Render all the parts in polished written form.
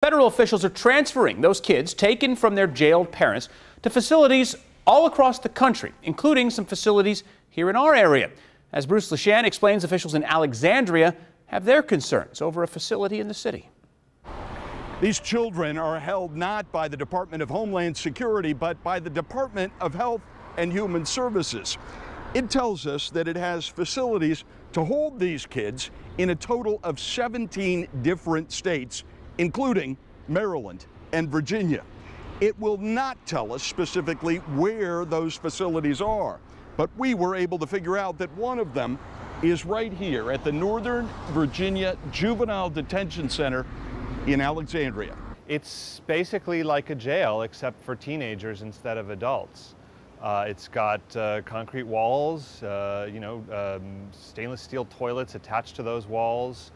Federal officials are transferring those kids taken from their jailed parents to facilities all across the country, including some facilities here in our area. As Bruce Leshan explains, officials in Alexandria have their concerns over a facility in the city. These children are held not by the Department of Homeland Security, but by the Department of Health and Human Services. It tells us that it has facilities to hold these kids in a total of 17 different states, including Maryland and Virginia. It will not tell us specifically where those facilities are, but we were able to figure out that one of them is right here at the Northern Virginia Juvenile Detention Center in Alexandria. It's basically like a jail, except for teenagers instead of adults. It's got concrete walls, stainless steel toilets attached to those walls,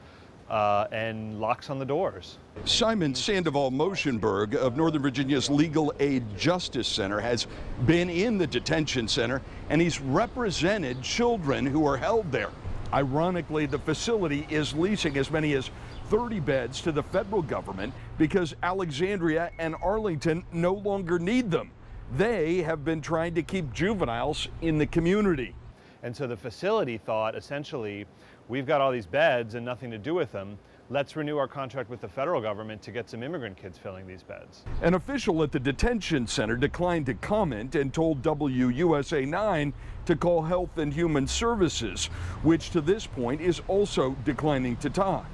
and locks on the doors. Simon Sandoval Moschenberg of Northern Virginia's Legal Aid Justice Center has been in the detention center, and he's represented children who are held there. Ironically, the facility is leasing as many as 30 beds to the federal government because Alexandria and Arlington no longer need them. They have been trying to keep juveniles in the community. And so the facility thought, essentially, we've got all these beds and nothing to do with them. Let's renew our contract with the federal government to get some immigrant kids filling these beds. An official at the detention center declined to comment and told WUSA 9 to call Health and Human Services, which to this point is also declining to talk.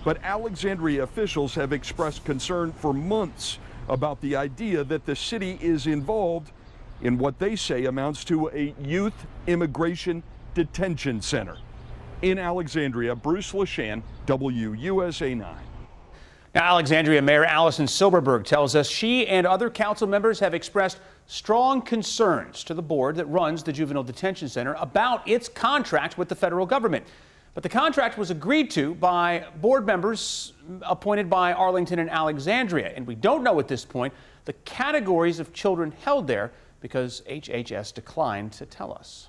But Alexandria officials have expressed concern for months about the idea that the city is involved in what they say amounts to a youth immigration detention center. In Alexandria, Bruce Leshan, WUSA 9. Now, Alexandria Mayor Allison Silberberg tells us she and other council members have expressed strong concerns to the board that runs the Juvenile Detention Center about its contract with the federal government. But the contract was agreed to by board members appointed by Arlington and Alexandria, and we don't know at this point the categories of children held there because HHS declined to tell us.